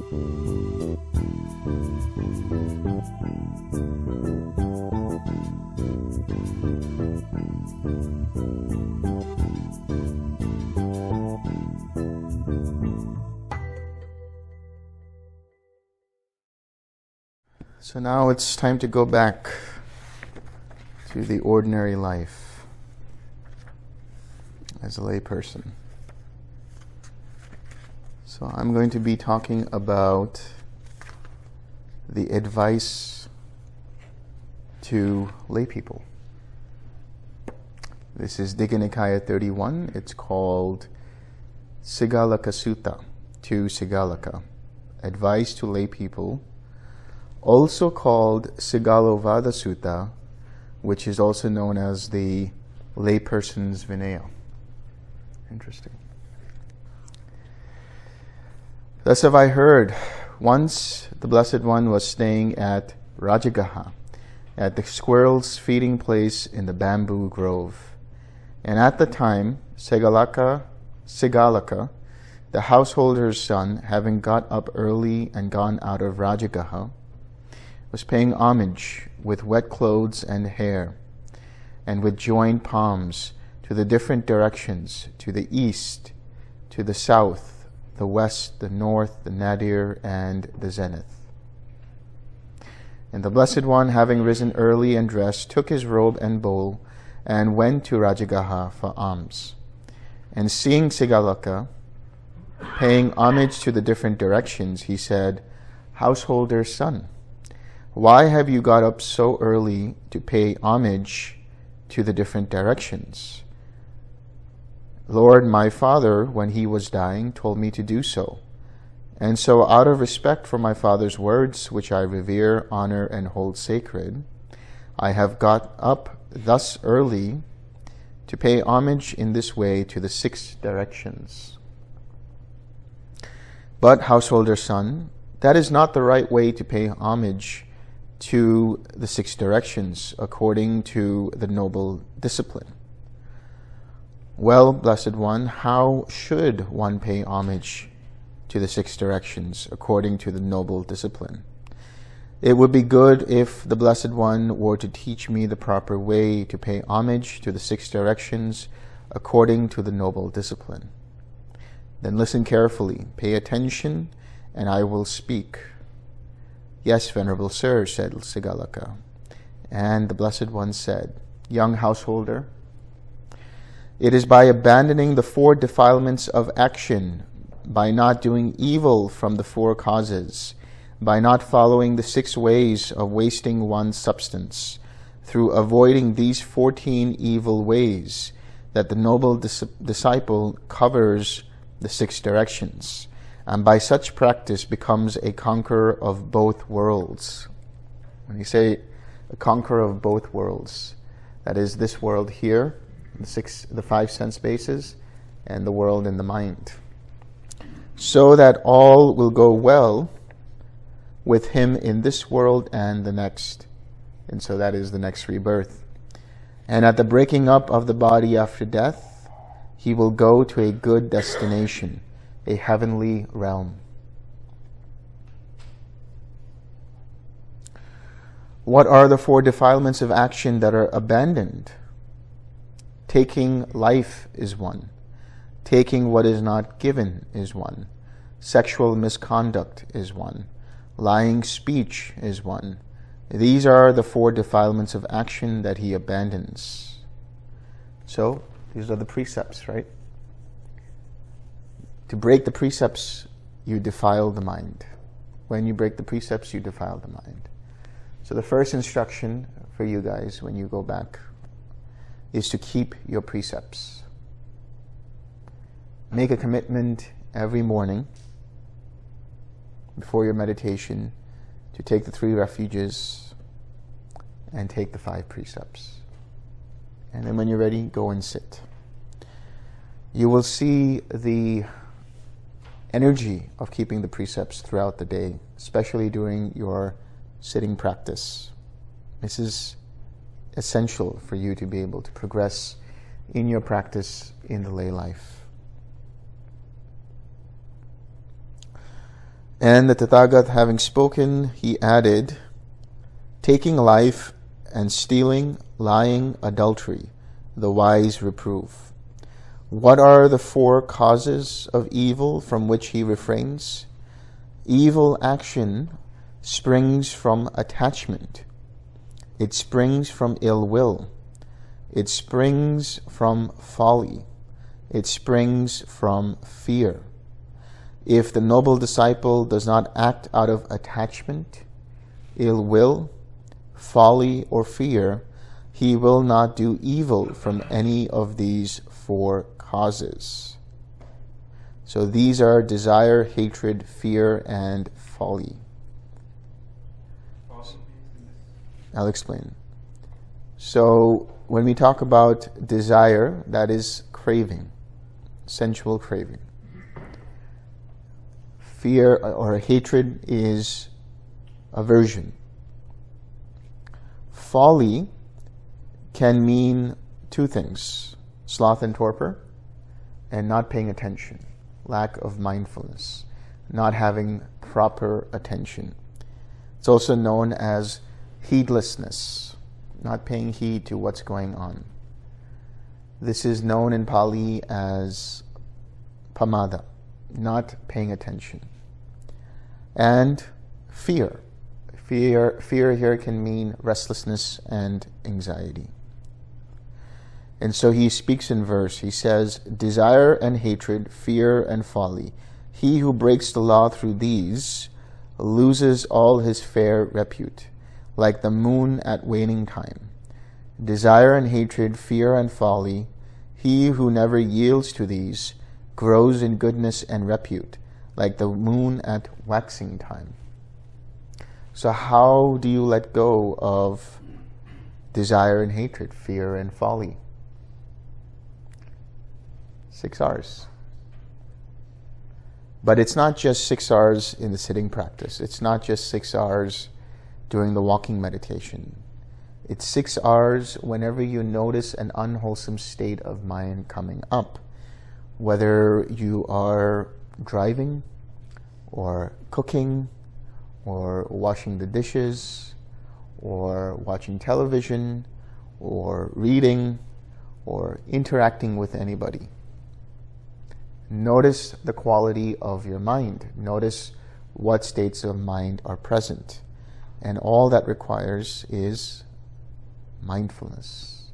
So now it's time to go back to the ordinary life as a lay person. So I'm going to be talking about the advice to lay people. This is Digha Nikaya 31. It's called Sigalovada Sutta to Sigalaka, Advice to Lay People, also called Sigalovada Sutta, which is also known as the layperson's Vinaya. Interesting. Thus have I heard, once the Blessed One was staying at Rajagaha, at the squirrel's feeding place in the bamboo grove. And at the time, Sigalaka, the householder's son, having got up early and gone out of Rajagaha, was paying homage with wet clothes and hair, and with joined palms to the different directions, to the east, to the south, the west, the north, the nadir, and the zenith. And the Blessed One, having risen early and dressed, took his robe and bowl, and went to Rajagaha for alms. And seeing Sigalaka paying homage to the different directions, he said, "Householder's son, why have you got up so early to pay homage to the different directions?" "Lord, my father, when he was dying, told me to do so. And so out of respect for my father's words, which I revere, honor, and hold sacred, I have got up thus early to pay homage in this way to the 6 directions. But, householder son, that is not the right way to pay homage to the 6 directions according to the noble discipline." "Well, Blessed One, how should one pay homage to the 6 directions according to the noble discipline? It would be good if the Blessed One were to teach me the proper way to pay homage to the 6 directions according to the noble discipline." "Then listen carefully, pay attention, and I will speak." "Yes, Venerable Sir," said Sigalaka. And the Blessed One said, "Young householder, it is by abandoning the 4 defilements of action, by not doing evil from the 4 causes, by not following the 6 ways of wasting one's substance, through avoiding these 14 evil ways, that the noble disciple covers the 6 directions, and by such practice becomes a conqueror of both worlds." When you say a conqueror of both worlds, that is this world here, the 5 sense bases, and the world in the mind, so that all will go well with him in this world and the next. And so that is the next rebirth. And at the breaking up of the body after death, he will go to a good destination, a heavenly realm. What are the 4 defilements of action that are abandoned? Taking life is one. Taking what is not given is one. Sexual misconduct is one. Lying speech is one. These are the 4 defilements of action that he abandons. So, these are the precepts, right? To break the precepts, you defile the mind. When you break the precepts, you defile the mind. So the first instruction for you guys when you go back is to keep your precepts. Make a commitment every morning before your meditation to take the 3 refuges and take the 5 precepts. And then when you're ready, go and sit. You will see the energy of keeping the precepts throughout the day, especially during your sitting practice. This is essential for you to be able to progress in your practice in the lay life. And the Tathagat, having spoken, he added, taking life and stealing, lying, adultery, the wise reprove. What are the 4 causes of evil from which he refrains? Evil action springs from attachment. It springs from ill will. It springs from folly. It springs from fear. If the noble disciple does not act out of attachment, ill will, folly, or fear, he will not do evil from any of these 4 causes. So these are desire, hatred, fear, and folly. I'll explain. So when we talk about desire, that is craving, sensual craving. Fear or hatred is aversion. Folly can mean 2 things: sloth and torpor, and not paying attention, lack of mindfulness, not having proper attention. It's also known as heedlessness, not paying heed to what's going on. This is known in Pali as pamada, not paying attention. And fear. Fear here can mean restlessness and anxiety. And so he speaks in verse. He says, desire and hatred, fear and folly. He who breaks the law through these loses all his fair repute, like the moon at waning time. Desire and hatred, fear and folly. He who never yields to these grows in goodness and repute, like the moon at waxing time. So how do you let go of desire and hatred, fear and folly? 6 hours. But it's not just 6 hours in the sitting practice. It's not just 6 hours during the walking meditation. It's 6 hours whenever you notice an unwholesome state of mind coming up. Whether you are driving, or cooking, or washing the dishes, or watching television, or reading, or interacting with anybody. Notice the quality of your mind. Notice what states of mind are present. And all that requires is mindfulness.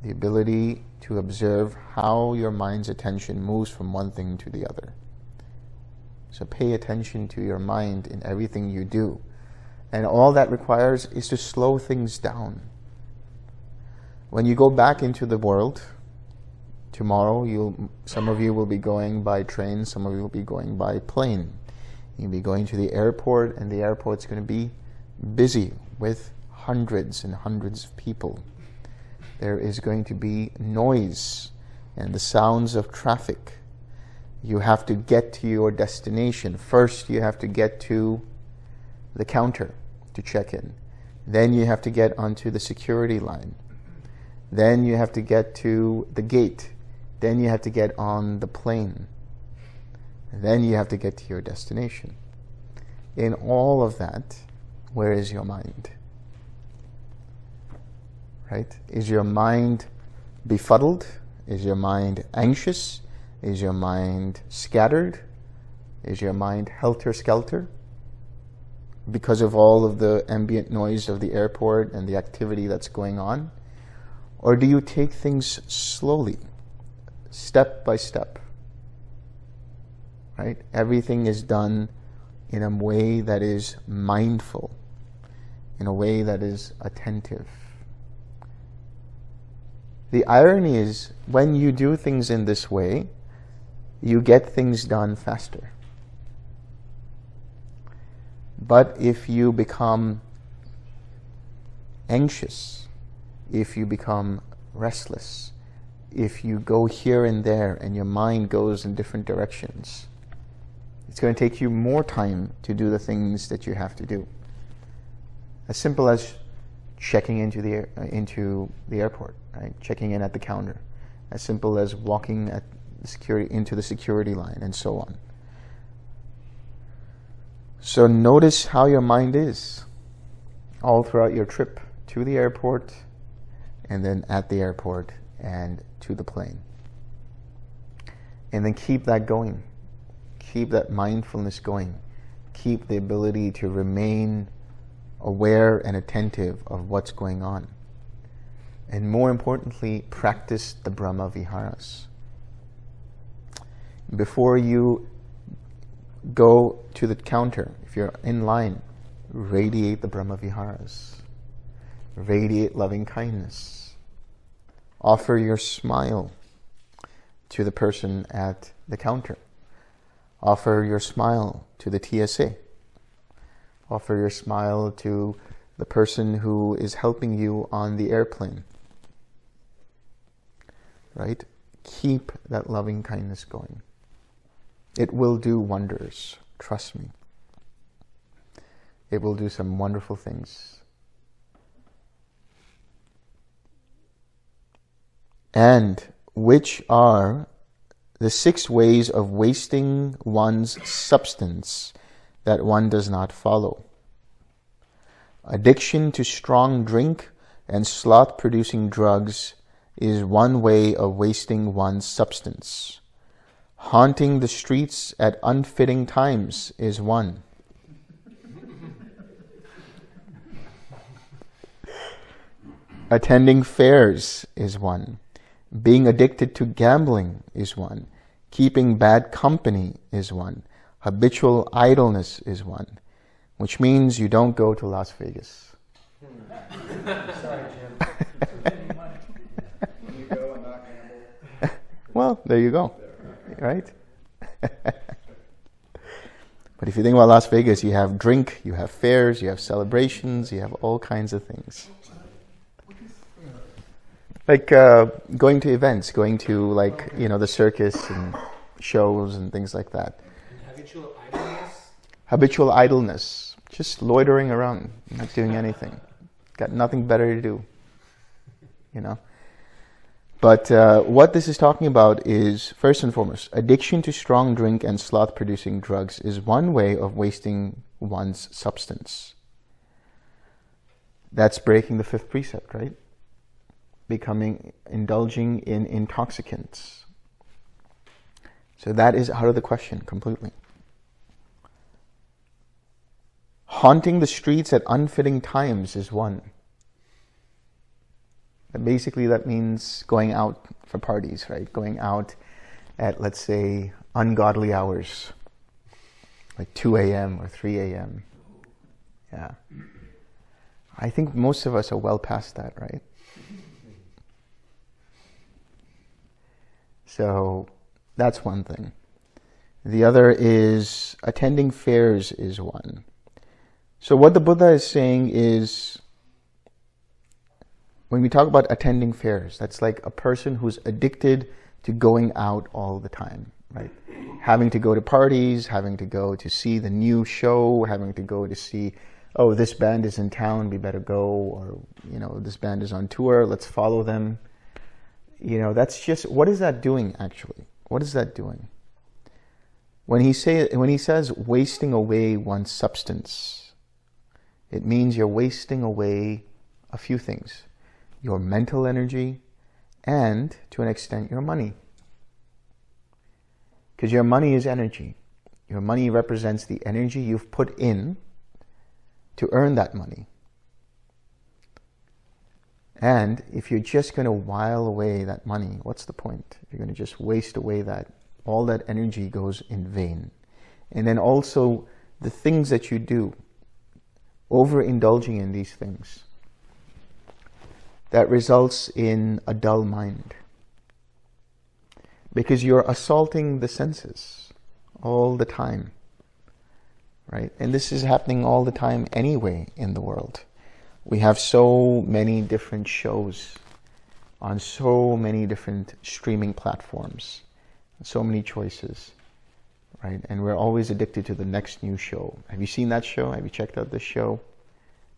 The ability to observe how your mind's attention moves from one thing to the other. So pay attention to your mind in everything you do. And all that requires is to slow things down. When you go back into the world, tomorrow some of you will be going by train, some of you will be going by plane. You'll be going to the airport, and the airport's going to be busy with hundreds and hundreds of people. There is going to be noise and the sounds of traffic. You have to get to your destination. First, you have to get to the counter to check in. Then you have to get onto the security line. Then you have to get to the gate. Then you have to get on the plane. And then you have to get to your destination. In all of that, where is your mind? Right? Is your mind befuddled? Is your mind anxious? Is your mind scattered? Is your mind helter-skelter? Because of all of the ambient noise of the airport and the activity that's going on? Or do you take things slowly, step by step? Right? Everything is done in a way that is mindful, in a way that is attentive. The irony is, when you do things in this way, you get things done faster. But if you become anxious, if you become restless, if you go here and there and your mind goes in different directions, it's going to take you more time to do the things that you have to do. As simple as checking into the airport, right? Checking in at the counter. As simple as walking into the security line, and so on. So notice how your mind is all throughout your trip to the airport, and then at the airport, and to the plane. And then keep that going. Keep that mindfulness going. Keep the ability to remain aware and attentive of what's going on. And more importantly, practice the Brahma Viharas. Before you go to the counter, if you're in line, radiate the Brahma Viharas. Radiate loving kindness. Offer your smile to the person at the counter. Offer your smile to the TSA. Offer your smile to the person who is helping you on the airplane. Right? Keep that loving kindness going. It will do wonders. Trust me. It will do some wonderful things. And which are the 6 ways of wasting one's substance that one does not follow. Addiction to strong drink and sloth-producing drugs is one way of wasting one's substance. Haunting the streets at unfitting times is one. Attending fairs is one. Being addicted to gambling is one. Keeping bad company is one. Habitual idleness is one. Which means you don't go to Las Vegas. Sorry, Jim. When you go and not gamble. Well, there you go. Right? But if you think about Las Vegas, you have drink, you have fairs, you have celebrations, you have all kinds of things. Like going to events, going to the circus and shows and things like that. Habitual idleness? Habitual idleness. Just loitering around, not doing anything. Got nothing better to do. But what this is talking about is, first and foremost, addiction to strong drink and sloth-producing drugs is one way of wasting one's substance. That's breaking the 5th precept, right? Indulging in intoxicants. So that is out of the question completely. Haunting the streets at unfitting times is one. And basically that means going out for parties, right? Going out at, let's say, ungodly hours, like 2 a.m. or 3 a.m. Yeah. I think most of us are well past that, right? So that's one thing. The other is attending fairs is one. So what the Buddha is saying is, when we talk about attending fairs, that's like a person who's addicted to going out all the time, right? Having to go to parties, having to go to see the new show, having to go to see, oh, this band is in town, we better go, or, this band is on tour, let's follow them. That's just, what is that doing actually? What is that doing? When he says wasting away one's substance, it means you're wasting away a few things. Your mental energy and, to an extent, your money. Because your money is energy. Your money represents the energy you've put in to earn that money. And if you're just going to while away that money, what's the point? You're going to just waste away that. All that energy goes in vain. And then also the things that you do, overindulging in these things, that results in a dull mind. Because you're assaulting the senses all the time. Right? And this is happening all the time anyway in the world. We have so many different shows on so many different streaming platforms, so many choices, right? And we're always addicted to the next new show. Have you seen that show? Have you checked out this show?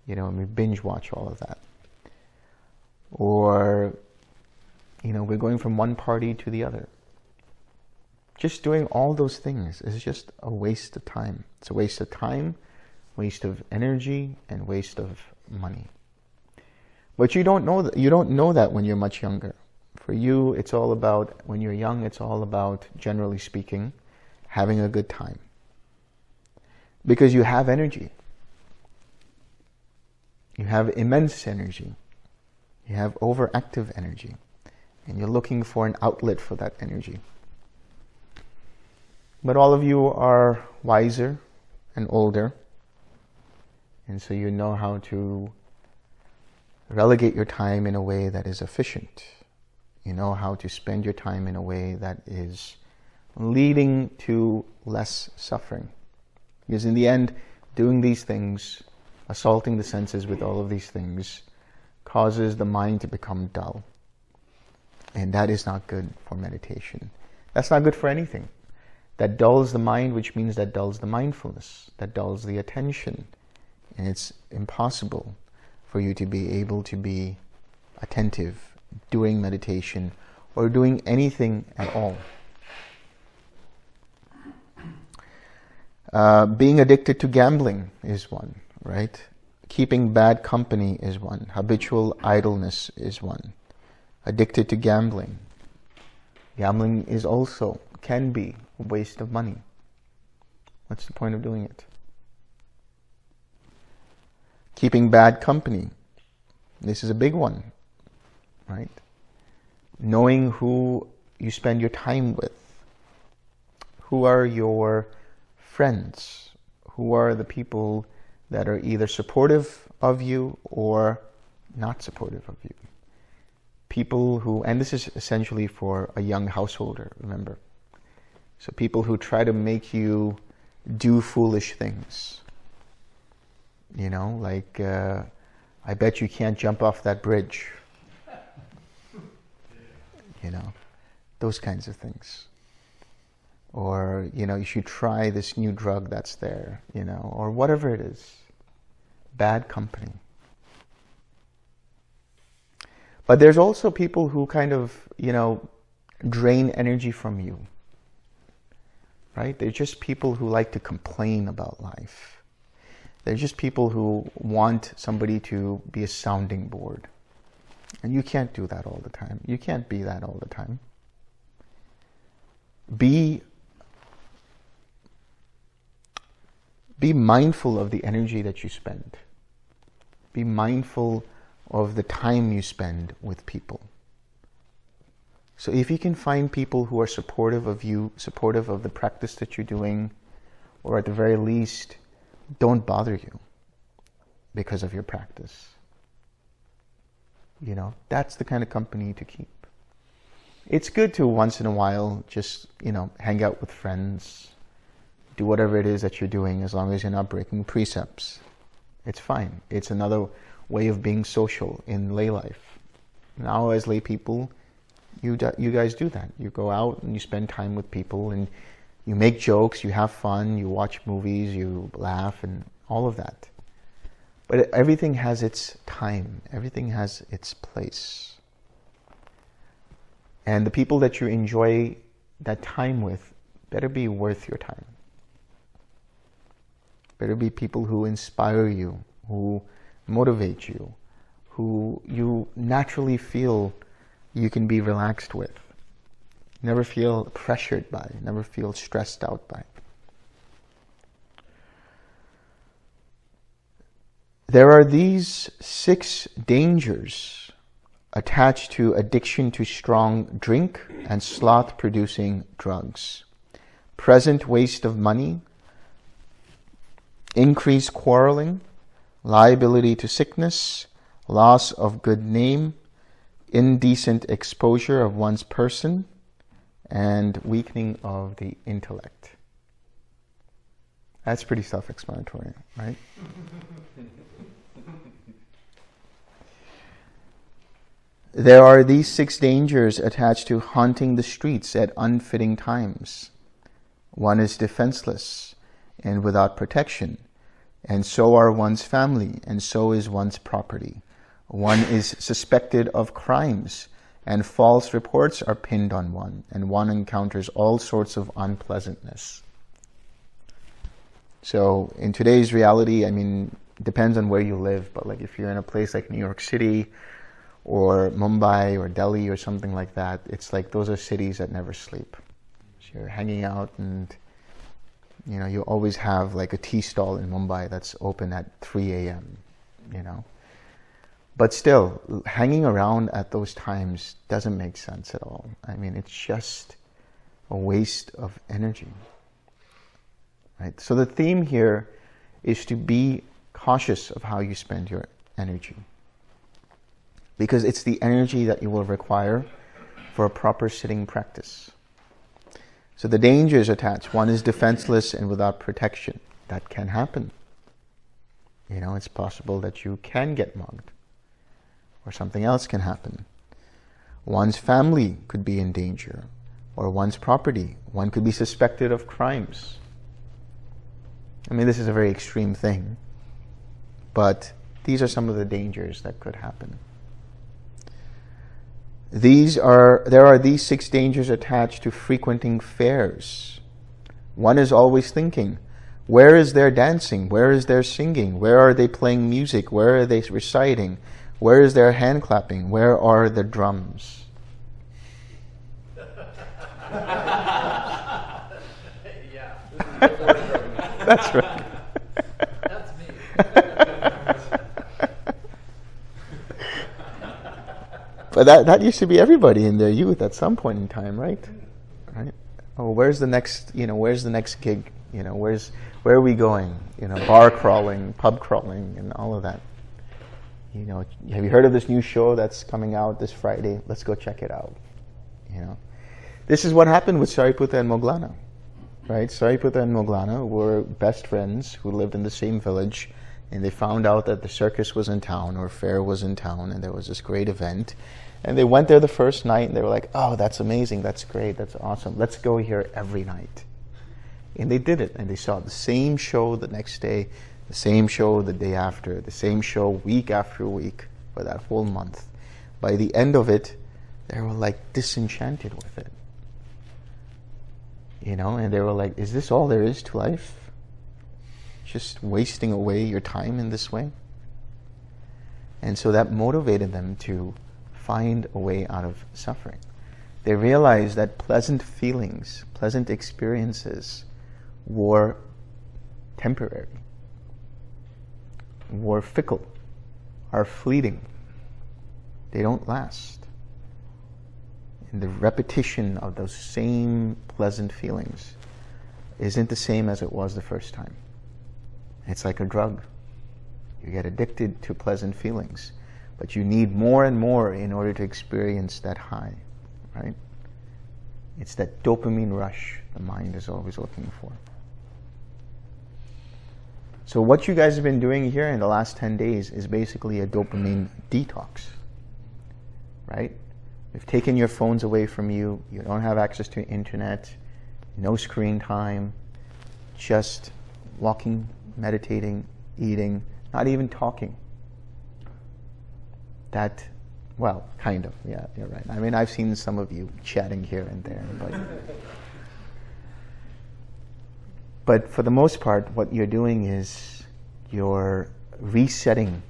And we binge watch all of that. Or, we're going from one party to the other. Just doing all those things is just a waste of time. It's a waste of time, waste of energy, and waste of money. But you don't know that when you're much younger. For you, it's all about, when you're young, it's all about, generally speaking, having a good time. Because you have energy. You have immense energy. You have overactive energy. And you're looking for an outlet for that energy. But all of you are wiser and older. And so you know how to relegate your time in a way that is efficient. You know how to spend your time in a way that is leading to less suffering. Because in the end, doing these things, assaulting the senses with all of these things, causes the mind to become dull. And that is not good for meditation. That's not good for anything. That dulls the mind, which means that dulls the mindfulness, that dulls the attention. And it's impossible for you to be able to be attentive doing meditation or doing anything at all. Being addicted to gambling is one, right? Keeping bad company is one. Habitual idleness is one. Addicted to gambling. Gambling is also, can be, a waste of money. What's the point of doing it? Keeping bad company. This is a big one, right? Knowing who you spend your time with. Who are your friends? Who are the people that are either supportive of you or not supportive of you? People who, and this is essentially for a young householder, remember. So people who try to make you do foolish things. You know, like, I bet you can't jump off that bridge. You know, those kinds of things. Or, you know, you should try this new drug that's there, you know, or whatever it is. Bad company. But there's also people who kind of, you know, drain energy from you. Right? They're just people who like to complain about life. They're just people who want somebody to be a sounding board. And you can't do that all the time. You can't be that all the time. Be mindful of the energy that you spend. Be mindful of the time you spend with people. So if you can find people who are supportive of you, supportive of the practice that you're doing, or at the very least, don't bother you because of your practice. You know, that's the kind of company to keep. It's good to once in a while just, you know, hang out with friends, do whatever it is that you're doing as long as you're not breaking precepts. It's fine. It's another way of being social in lay life. Now as lay people, you guys do that. You go out and you spend time with people and you make jokes, you have fun, you watch movies, you laugh and all of that. But everything has its time. Everything has its place. And the people that you enjoy that time with better be worth your time. Better be people who inspire you, who motivate you, who you naturally feel you can be relaxed with. Never feel pressured by, never feel stressed out by. There are these 6 dangers attached to addiction to strong drink and sloth-producing drugs. Present waste of money, increased quarreling, liability to sickness, loss of good name, indecent exposure of one's person, and weakening of the intellect. That's pretty self-explanatory, right? There are these 6 dangers attached to haunting the streets at unfitting times. One is defenseless and without protection, and so are one's family, and so is one's property. One is suspected of crimes, and false reports are pinned on one, and one encounters all sorts of unpleasantness. So in today's reality, I mean, it depends on where you live, but like if you're in a place like New York City or Mumbai or Delhi or something like that, it's like those are cities that never sleep. So you're hanging out and, you know, you always have like a tea stall in Mumbai that's open at 3 a.m., you know. But still, hanging around at those times doesn't make sense at all. I mean, it's just a waste of energy. Right? So the theme here is to be cautious of how you spend your energy, because it's the energy that you will require for a proper sitting practice. So the dangers attached. One is defenseless and without protection. That can happen. You know, it's possible that you can get mugged, or something else can happen. One's family could be in danger, or one's property. One could be suspected of crimes. I mean, this is a very extreme thing, but these are some of the dangers that could happen. There are these 6 dangers attached to frequenting fairs. One is always thinking, where is their dancing? Where is their singing? Where are they playing music? Where are they reciting? Where is their hand clapping? Where are the drums? Yeah. That's right. That's me. But that used to be everybody in their youth at some point in time, right? Right? Oh, where's the next gig? You know, where are we going? You know, bar crawling, pub crawling, and all of that. You know, have you heard of this new show that's coming out this Friday? Let's go check it out. You know, this is what happened with Sariputta and Moggallana, right? Sariputta and Moggallana were best friends who lived in the same village, and they found out that the circus was in town, or fair was in town, and there was this great event. And they went there the first night, and they were like, oh, that's amazing, that's great, that's awesome. Let's go here every night. And they did it, and they saw the same show the next day, the same show the day after, the same show week after week for that whole month. By the end of it, they were like disenchanted with it. You know, and they were like, is this all there is to life? Just wasting away your time in this way? And so that motivated them to find a way out of suffering. They realized that pleasant feelings, pleasant experiences were temporary, were fickle, are fleeting. They don't last. And the repetition of those same pleasant feelings isn't the same as it was the first time. It's like a drug. You get addicted to pleasant feelings, but you need more and more in order to experience that high, right? It's that dopamine rush the mind is always looking for. So what you guys have been doing here in the last 10 days is basically a dopamine detox, right? We've taken your phones away from you. You don't have access to internet, no screen time, just walking, meditating, eating, not even talking. That, well, kind of, yeah, you're right. I mean, I've seen some of you chatting here and there, but for the most part, what you're doing is you're resetting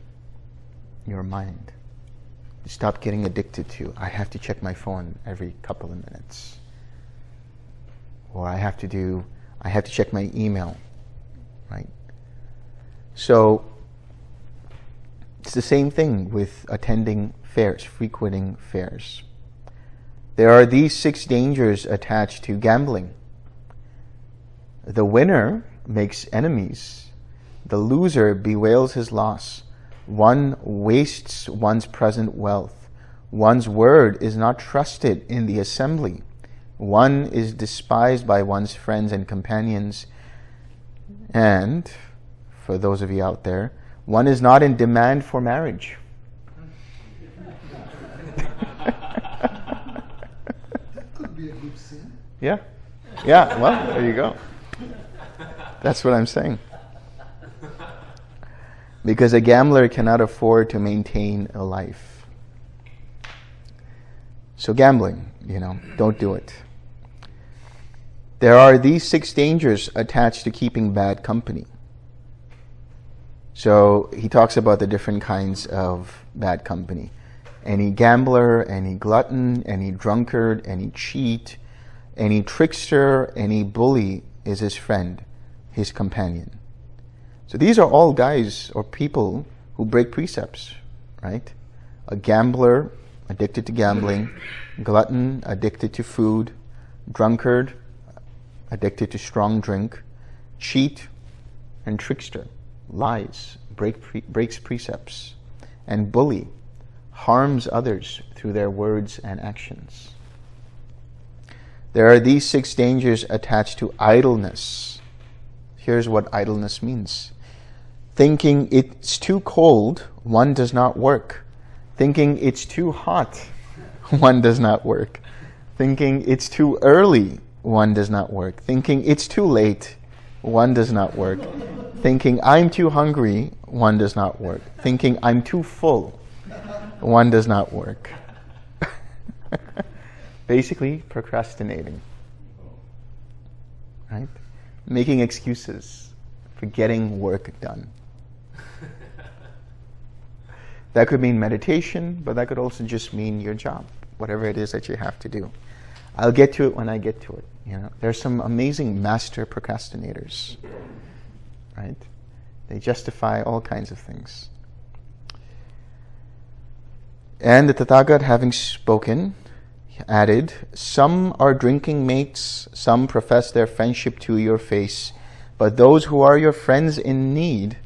your mind. You stop getting addicted to, I have to check my phone every couple of minutes. Or I have to check my email, right? So it's the same thing with attending fairs, frequenting fairs. There are these 6 dangers attached to gambling. The winner makes enemies. The loser bewails his loss. One wastes one's present wealth. One's word is not trusted in the assembly. One is despised by one's friends and companions. And, for those of you out there, one is not in demand for marriage. That could be a good sin. Yeah. Yeah, well, there you go. That's what I'm saying. Because a gambler cannot afford to maintain a life. So gambling, don't do it. There are these 6 dangers attached to keeping bad company. So he talks about the different kinds of bad company. Any gambler, any glutton, any drunkard, any cheat, any trickster, any bully is his friend, his companion. So these are all guys or people who break precepts, right? A gambler, addicted to gambling; glutton, addicted to food; drunkard, addicted to strong drink; cheat and trickster, lies, breaks precepts; and bully, harms others through their words and actions. There are these 6 dangers attached to idleness. Here's what idleness means. Thinking it's too cold, one does not work. Thinking it's too hot, one does not work. Thinking it's too early, one does not work. Thinking it's too late, one does not work. Thinking I'm too hungry, one does not work. Thinking I'm too full, one does not work. Basically, procrastinating. Right? Making excuses for getting work done. That could mean meditation, but that could also just mean your job, whatever it is that you have to do. I'll get to it when I get to it. There's some amazing master procrastinators, right? They justify all kinds of things. And the Tathagata, having spoken, added, "Some are drinking mates, some profess their friendship to your face, but those who are your friends in need,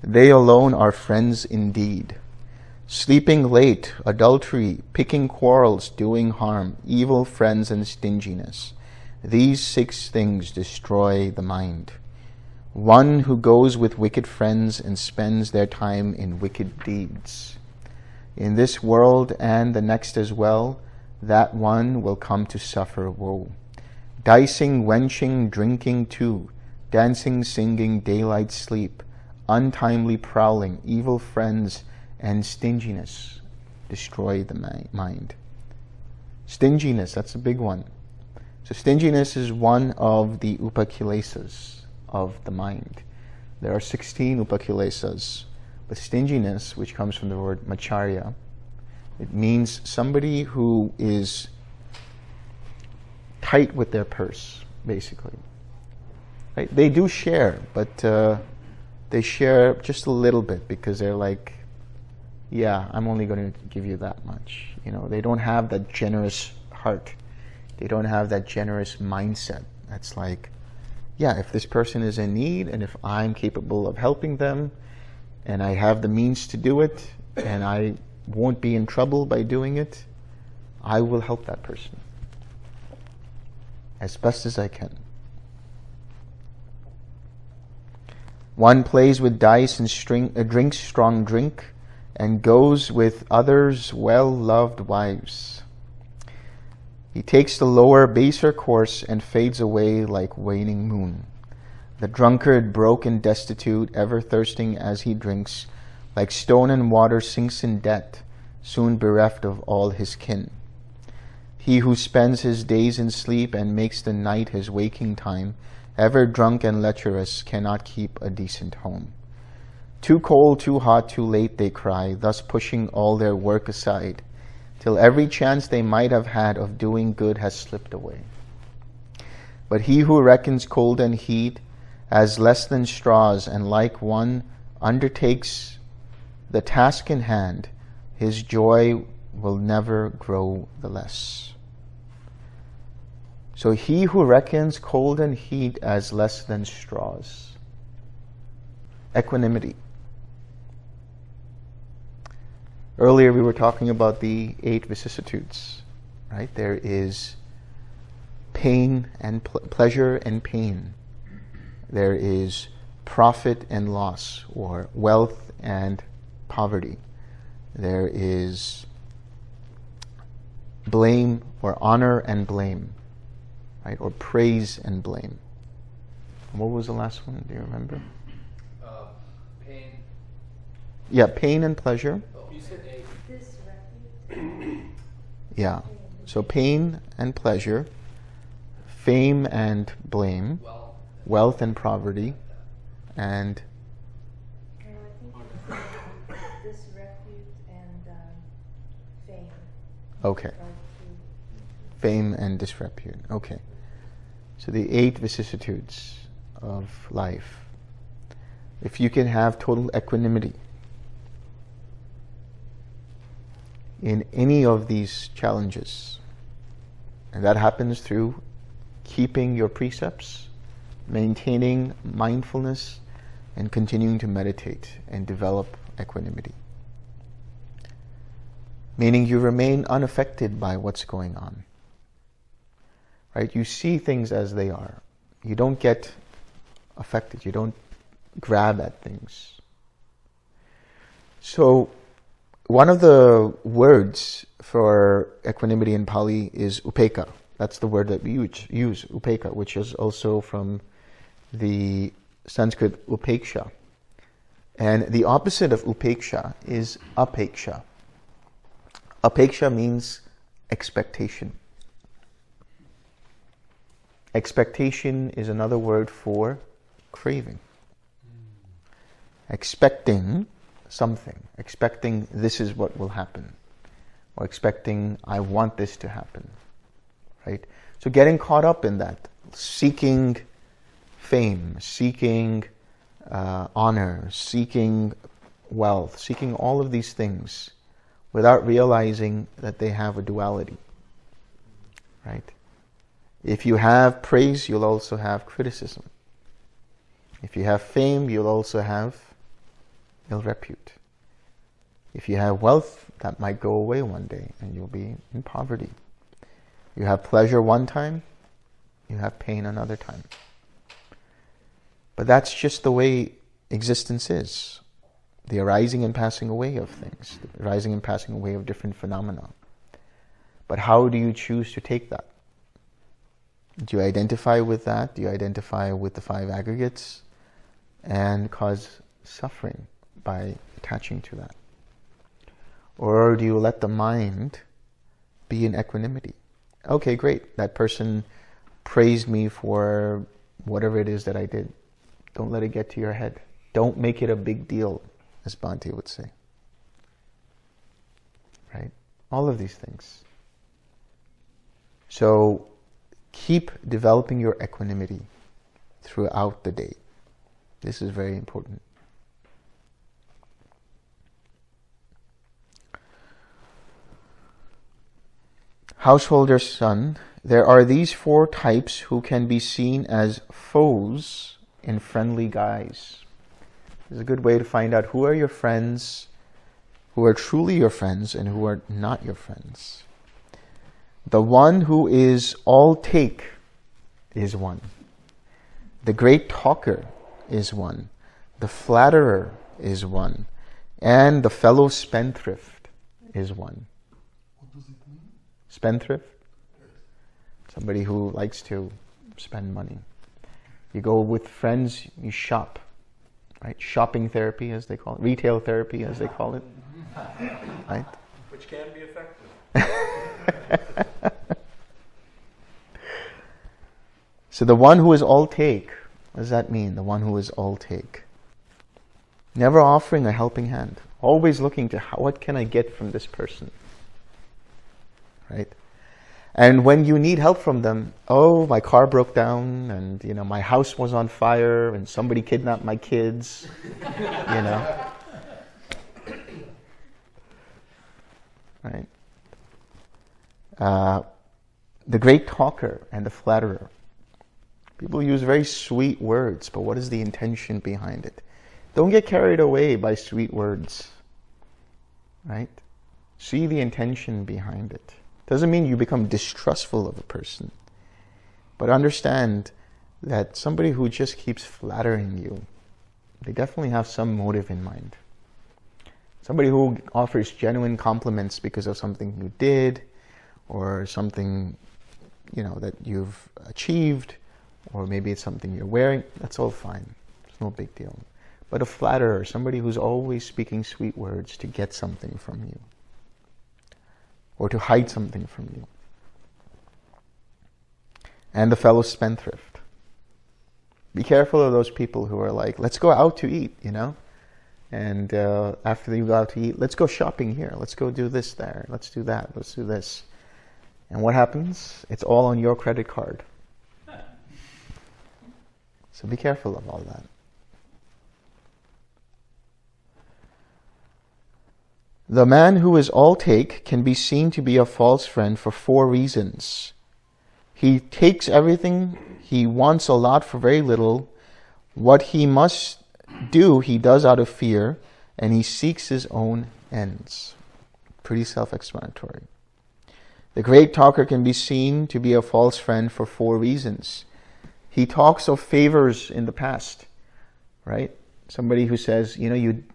they alone are friends indeed. Sleeping late, adultery, picking quarrels, doing harm, evil friends and stinginess. These 6 things destroy the mind. One who goes with wicked friends and spends their time in wicked deeds. In this world and the next as well, that one will come to suffer woe. Dicing, wenching, drinking too, dancing, singing, daylight sleep, untimely prowling, evil friends, and stinginess destroy the mind." Stinginess, that's a big one. So stinginess is one of the upakilesas of the mind. There are 16 upakilesas, but stinginess, which comes from the word macharya, it means somebody who is tight with their purse, basically. Right? They do share, but they share just a little bit because they're like, yeah, I'm only going to give you that much. They don't have that generous heart. They don't have that generous mindset. That's like, yeah, if this person is in need and if I'm capable of helping them and I have the means to do it and I won't be in trouble by doing it, I will help that person as best as I can. One plays with dice and drinks strong drink and goes with others' well-loved wives. He takes the lower, baser course and fades away like waning moon. The drunkard, broke and destitute, ever thirsting as he drinks, like stone in water sinks in debt, soon bereft of all his kin. He who spends his days in sleep and makes the night his waking time, ever drunk and lecherous, cannot keep a decent home. Too cold, too hot, too late, they cry, thus pushing all their work aside, till every chance they might have had of doing good has slipped away. But he who reckons cold and heat as less than straws, and like one undertakes the task in hand, his joy will never grow the less. So he who reckons cold and heat as less than straws. Equanimity. Earlier we were talking about the 8 vicissitudes, right? There is pain and pleasure and pain. There is profit and loss, or wealth and poverty. There is blame or honor and blame, right? Or praise and blame. What was the last one? Do you remember? Pain. Yeah, pain and pleasure. You said 8. Yeah. So pain and pleasure, fame and blame, wealth and poverty, and I think disrepute and fame. okay. Fame and disrepute. Okay. So the 8 vicissitudes of life. If you can have total equanimity in any of these challenges, and that happens through keeping your precepts, maintaining mindfulness, and continuing to meditate and develop equanimity. Meaning you remain unaffected by what's going on. Right? You see things as they are. You don't get affected. You don't grab at things. So, one of the words for equanimity in Pali is upekkha. That's the word that we use, upekkha, which is also from the Sanskrit upeksha. And the opposite of upeksha is apeksha. Apeksha means expectation. Expectation is another word for craving. Expecting something. Expecting this is what will happen. Or expecting I want this to happen. Right? So getting caught up in that. Seeking fame. Seeking honor. Seeking wealth. Seeking all of these things without realizing that they have a duality. Right? If you have praise, you'll also have criticism. If you have fame, you'll also have ill repute. If you have wealth, that might go away one day and you'll be in poverty. You have pleasure one time, you have pain another time. But that's just the way existence is. The arising and passing away of things. The arising and passing away of different phenomena. But how do you choose to take that? Do you identify with that? Do you identify with the 5 aggregates and cause suffering by attaching to that? Or do you let the mind be in equanimity? Okay, great. That person praised me for whatever it is that I did. Don't let it get to your head. Don't make it a big deal, as Bhante would say. Right? All of these things. So, keep developing your equanimity throughout the day. This is very important. Householder's son, there are these 4 types who can be seen as foes in friendly guise. This is a good way to find out who are your friends, who are truly your friends, and who are not your friends. The one who is all take is one. The great talker is one. The flatterer is one. And the fellow spendthrift is one. What does it mean? Spendthrift? Somebody who likes to spend money. You go with friends, you shop. Right? Shopping therapy, as they call it. Retail therapy, as they call it. Right? Which can be effective. So the one who is all take, what does that mean? The one who is all take. Never offering a helping hand. Always looking to what can I get from this person. Right? And when you need help from them, oh, my car broke down and my house was on fire and somebody kidnapped my kids. Right? The great talker and the flatterer. People use very sweet words, but what is the intention behind it? Don't get carried away by sweet words. Right? See the intention behind it. Doesn't mean you become distrustful of a person. But understand that somebody who just keeps flattering you, they definitely have some motive in mind. Somebody who offers genuine compliments because of something you did, or something, that you've achieved, or maybe it's something you're wearing, that's all fine. It's no big deal. But a flatterer, somebody who's always speaking sweet words to get something from you, or to hide something from you, and the fellow spendthrift. Be careful of those people who are like, let's go out to eat, and after you go out to eat, let's go shopping here, let's go do this there, let's do that, let's do this. And what happens? It's all on your credit card. So be careful of all that. The man who is all-take can be seen to be a false friend for 4 reasons. He takes everything, he wants a lot for very little. What he must do, he does out of fear, and he seeks his own ends. Pretty self-explanatory. The great talker can be seen to be a false friend for 4 reasons. He talks of favors in the past, right? Somebody who says,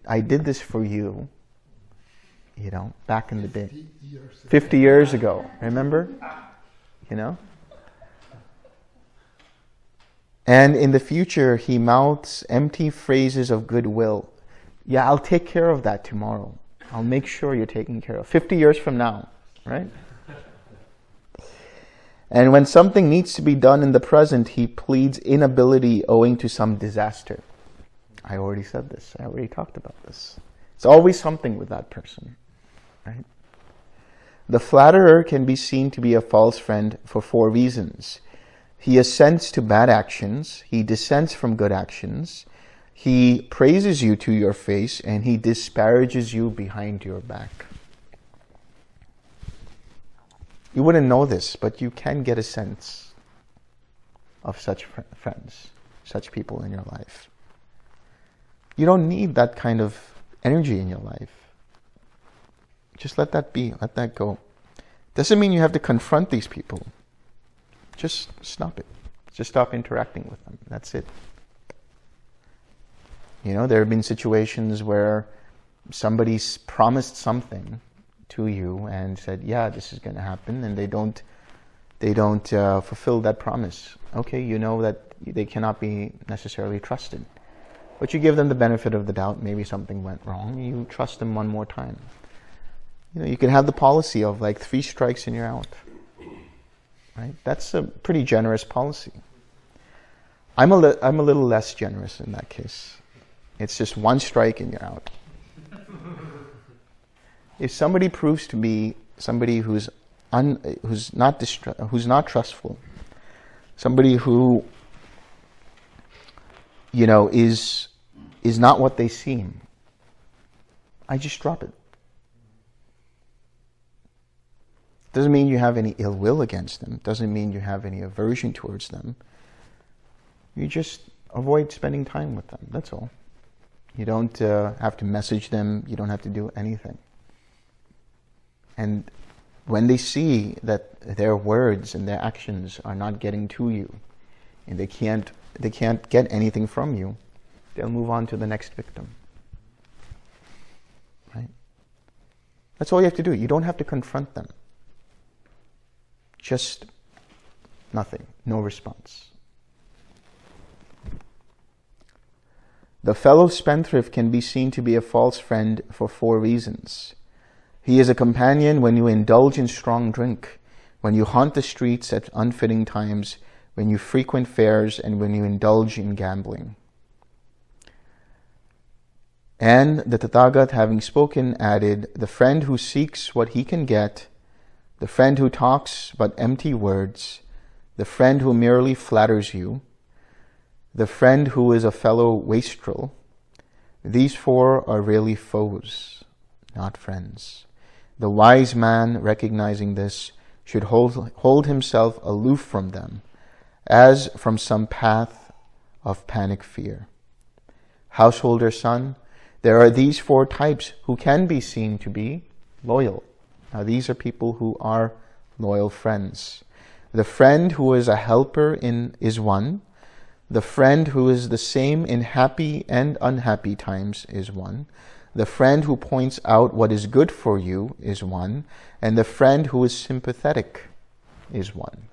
I did this for you, back in the day. 50 years ago, remember? And in the future, he mouths empty phrases of goodwill. Yeah, I'll take care of that tomorrow. I'll make sure you're taken care of. 50 years from now, right? And when something needs to be done in the present, he pleads inability owing to some disaster. I already said this. I already talked about this. It's always something with that person, right? The flatterer can be seen to be a false friend for 4 reasons. He assents to bad actions. He dissents from good actions. He praises you to your face, and he disparages you behind your back. You wouldn't know this, but you can get a sense of such friends, such people in your life. You don't need that kind of energy in your life. Just let that be, let that go. Doesn't mean you have to confront these people. Just stop it. Just stop interacting with them. That's it. There have been situations where somebody's promised something to you and said, yeah, this is going to happen, and they don't fulfill that promise. Okay, you know that they cannot be necessarily trusted. But you give them the benefit of the doubt. Maybe something went wrong. You trust them one more time. You can have the policy of 3 strikes and you're out. Right? That's a pretty generous policy. I'm a little less generous in that case. It's just 1 strike and you're out. If somebody proves to be somebody who's not trustful, somebody who is not what they seem, I just drop it. Doesn't mean you have any ill will against them. Doesn't mean you have any aversion towards them. You just avoid spending time with them. That's all. You don't have to message them. You don't have to do anything. And when they see that their words and their actions are not getting to you, and they can't get anything from you, they'll move on to the next victim. Right? That's all you have to do. You don't have to confront them. Just nothing. No response. The fellow spendthrift can be seen to be a false friend for 4 reasons. He is a companion when you indulge in strong drink, when you haunt the streets at unfitting times, when you frequent fairs, and when you indulge in gambling. And the Tathagat, having spoken, added, the friend who seeks what he can get, the friend who talks but empty words, the friend who merely flatters you, the friend who is a fellow wastrel, these 4 are really foes, not friends. The wise man, recognizing this, should hold himself aloof from them, as from some path of panic fear. Householder son, there are these 4 types who can be seen to be loyal. Now these are people who are loyal friends. The friend who is a helper is one. The friend who is the same in happy and unhappy times is one. The friend who points out what is good for you is one. And the friend who is sympathetic is one.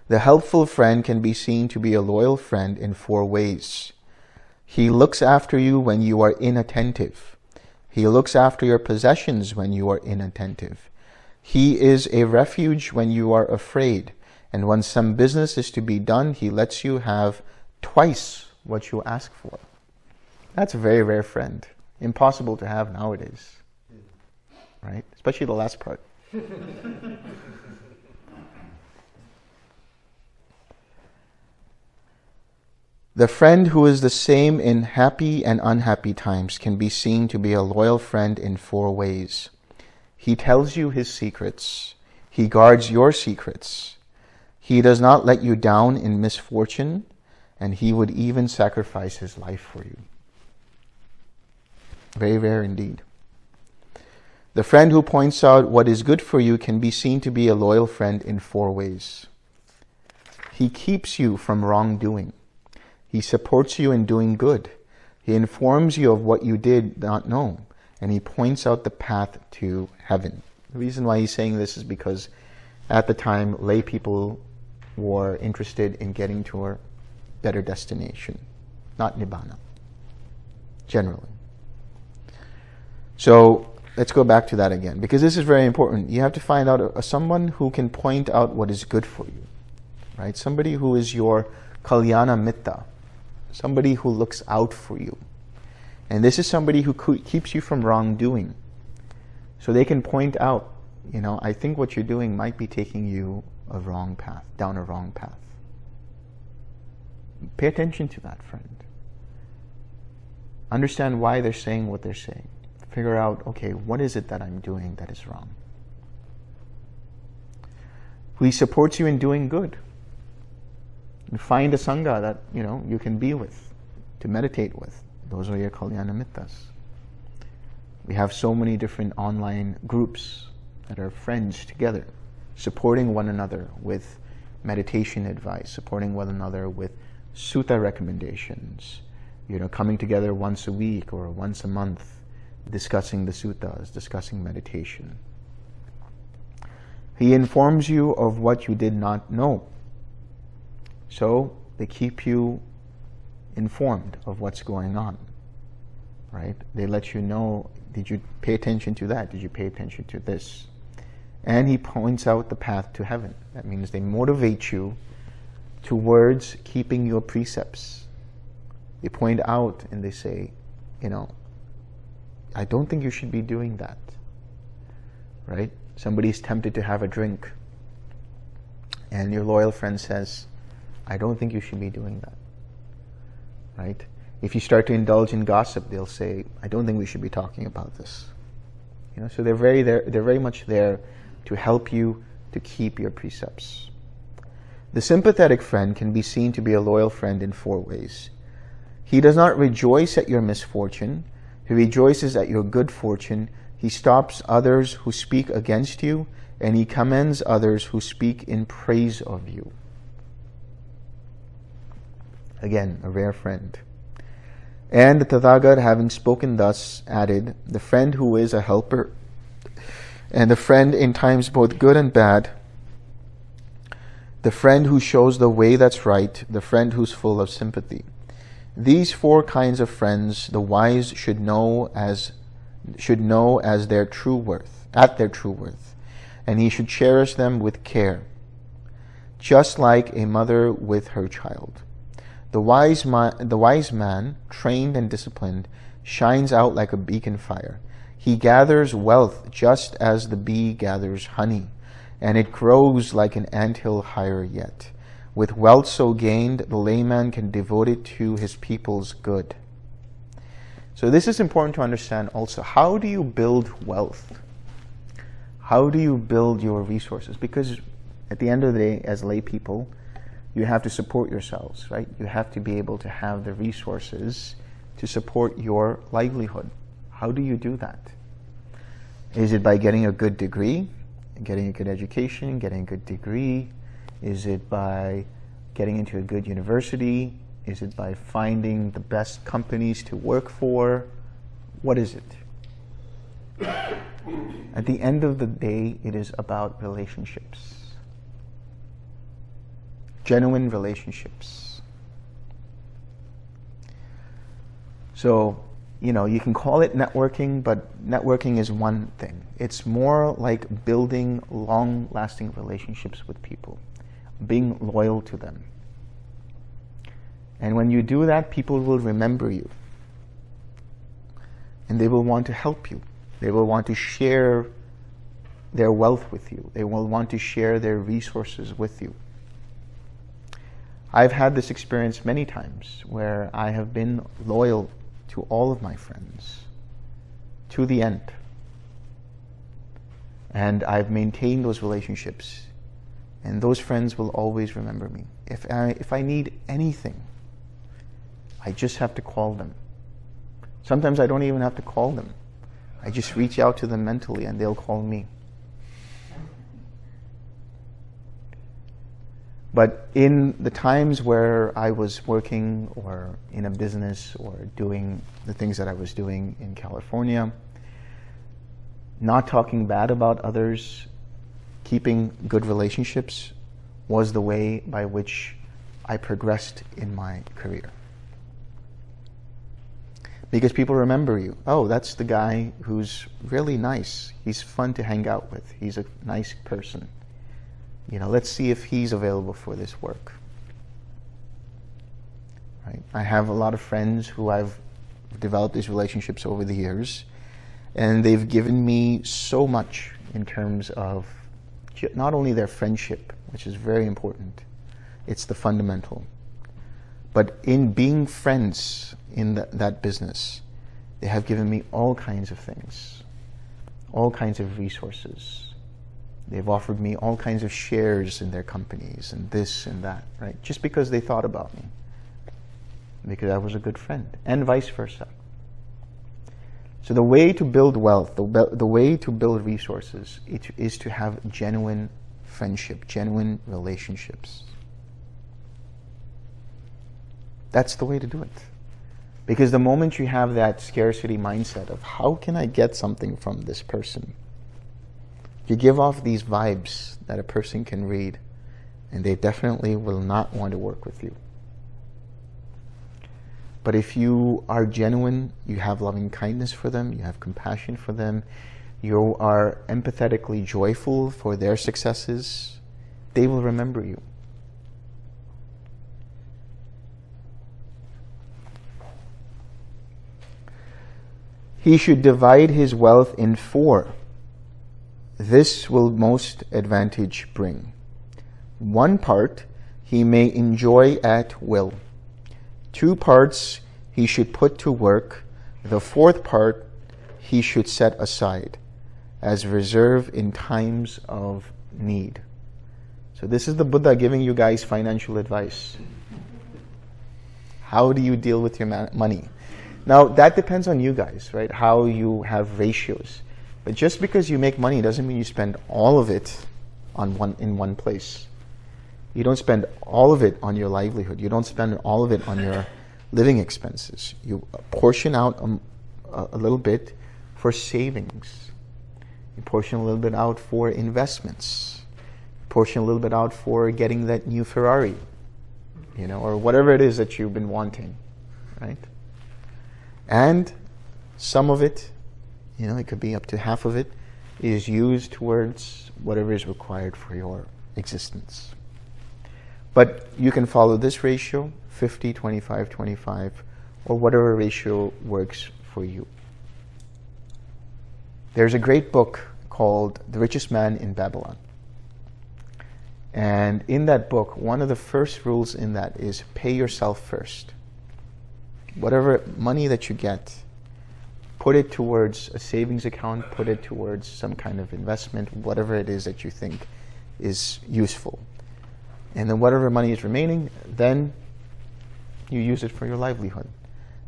The helpful friend can be seen to be a loyal friend in 4 ways. He looks after you when you are inattentive. He looks after your possessions when you are inattentive. He is a refuge when you are afraid. And when some business is to be done, he lets you have twice what you ask for. That's a very rare friend. Impossible to have nowadays. Right? Especially the last part. The friend who is the same in happy and unhappy times can be seen to be a loyal friend in 4 ways. He tells you his secrets. He guards your secrets. He does not let you down in misfortune, and he would even sacrifice his life for you. Very rare indeed. The friend who points out what is good for you can be seen to be a loyal friend in 4 ways. He keeps you from wrongdoing. He supports you in doing good. He informs you of what you did not know, and he points out the path to heaven. The reason why he's saying this is because at the time, lay people were interested in getting to a better destination, not nibbana, generally. So let's go back to that again, because this is very important. You have to find out someone who can point out what is good for you, right? Somebody who is your kalyana mitta, somebody who looks out for you. And this is somebody who keeps you from wrongdoing. So they can point out, I think what you're doing might be taking you a wrong path, down a wrong path. Pay attention to that friend. Understand why they're saying what they're saying. Figure out, okay, what is it that I'm doing that is wrong? He supports you in doing good. And find a sangha that, you can be with, to meditate with. Those are your kalyana mittas. We have so many different online groups that are friends together, supporting one another with meditation advice, supporting one another with sutta recommendations, coming together once a week or once a month, discussing the suttas, discussing meditation. He informs you of what you did not know. So they keep you informed of what's going on, right? They let you know, did you pay attention to that? Did you pay attention to this? And he points out the path to heaven. That means they motivate you towards keeping your precepts. They point out and they say, I don't think you should be doing that, right? Somebody's tempted to have a drink, and your loyal friend says, I don't think you should be doing that, right? If you start to indulge in gossip, they'll say, I don't think we should be talking about this. So they're very much there to help you to keep your precepts. The sympathetic friend can be seen to be a loyal friend in 4 ways. He does not rejoice at your misfortune. He rejoices at your good fortune. He stops others who speak against you, and he commends others who speak in praise of you. Again, a rare friend. And the Tathagata, having spoken thus, added, the friend who is a helper, and the friend in times both good and bad, the friend who shows the way that's right, the friend who's full of sympathy. These 4 kinds of friends the wise should know as their true worth, at their true worth, and he should cherish them with care, just like a mother with her child. The wise man, trained and disciplined, shines out like a beacon fire. He gathers wealth just as the bee gathers honey, and it grows like an anthill higher yet. With wealth so gained, the layman can devote it to his people's good. So this is important to understand also. How do you build wealth? How do you build your resources? Because at the end of the day, as lay people, you have to support yourselves, right? You have to be able to have the resources to support your livelihood. How do you do that? Is it by getting a good degree, getting a good education, getting a good degree? Is it by getting into a good university? Is it by finding the best companies to work for? What is it? At the end of the day, it is about relationships. Genuine relationships. So, you can call it networking, but networking is one thing. It's more like building long-lasting relationships with people. being loyal to them. And when you do that, people will remember you. And they will want to help you. They will want to share their wealth with you. They will want to share their resources with you. I've had this experience many times where I have been loyal to all of my friends to the end. And I've maintained those relationships. And those friends will always remember me. If I need anything, I just have to call them. Sometimes I don't even have to call them. I just reach out to them mentally and they'll call me. But in the times where I was working or in a business or doing the things that I was doing in California, not talking bad about others, keeping good relationships was the way by which I progressed in my career. Because people remember you. Oh, that's the guy who's really nice. He's fun to hang out with. He's a nice person. Let's see if he's available for this work. Right? I have a lot of friends who I've developed these relationships over the years, and they've given me so much in terms of not only their friendship, which is very important, it's the fundamental, but in being friends in that business, they have given me all kinds of things, all kinds of resources. They've offered me all kinds of shares in their companies and this and that, right? Just because they thought about me, because I was a good friend, and vice versa. So the way to build wealth, the way to build resources, is to have genuine friendship, genuine relationships. That's the way to do it. Because the moment you have that scarcity mindset of how can I get something from this person, you give off these vibes that a person can read, and they definitely will not want to work with you. But if you are genuine, you have loving kindness for them, you have compassion for them, you are empathetically joyful for their successes, they will remember you. He should divide his wealth in 4. This will most advantage bring. 1 part he may enjoy at will. 2 parts he should put to work. The 4th part he should set aside as reserve in times of need. So this is the Buddha giving you guys financial advice. How do you deal with your money? Now that depends on you guys, right? How you have ratios. But just because you make money doesn't mean you spend all of it in one place. You don't spend all of it on your livelihood. You don't spend all of it on your living expenses. You portion out a little bit for savings. You portion a little bit out for investments. You portion a little bit out for getting that new Ferrari, or whatever it is that you've been wanting, right? And some of it, it could be up to half of it, is used towards whatever is required for your existence. But you can follow this ratio, 50, 25, 25, or whatever ratio works for you. There's a great book called The Richest Man in Babylon. And in that book, one of the first rules in that is pay yourself first. Whatever money that you get, put it towards a savings account, put it towards some kind of investment, whatever it is that you think is useful. And then whatever money is remaining, then you use it for your livelihood.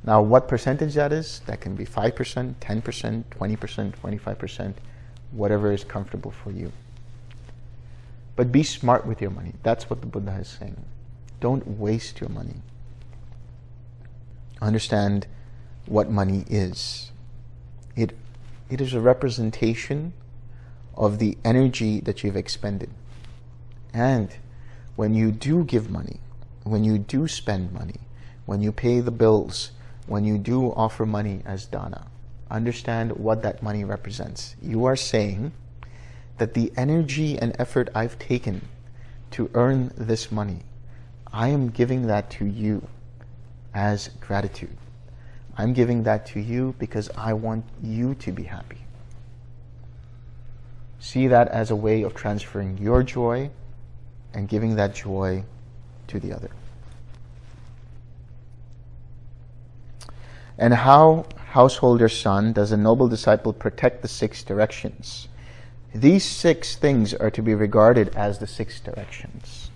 Now, what percentage that is, that can be 5%, 10%, 20%, 25%, whatever is comfortable for you. But be smart with your money. That's what the Buddha is saying. Don't waste your money. Understand what money is. It is a representation of the energy that you've expended. And when you do give money, when you do spend money, when you pay the bills, when you do offer money as dana, understand what that money represents. You are saying that the energy and effort I've taken to earn this money. I am giving that to you as gratitude. I'm giving that to you because I want you to be happy. See that as a way of transferring your joy and giving that joy to the other. And how, householder son, does a noble disciple protect the 6 directions? These 6 things are to be regarded as the 6 directions.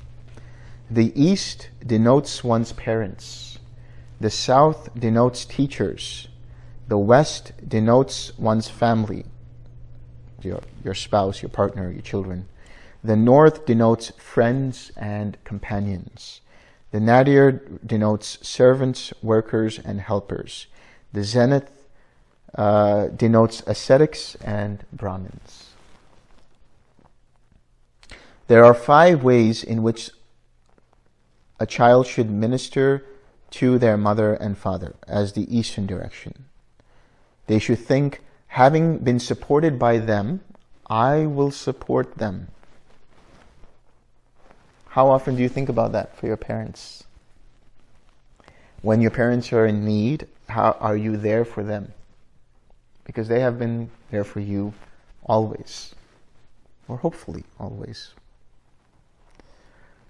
The east denotes one's parents. The south denotes teachers. The west denotes one's family, your spouse, your partner, your children. The north denotes friends and companions. The nadir denotes servants, workers, and helpers. The zenith denotes ascetics and Brahmins. There are 5 ways in which a child should minister to their mother and father as the eastern direction. They should think, having been supported by them, I will support them. How often do you think about that for your parents? When your parents are in need, how are you there for them? Because they have been there for you always, or hopefully always.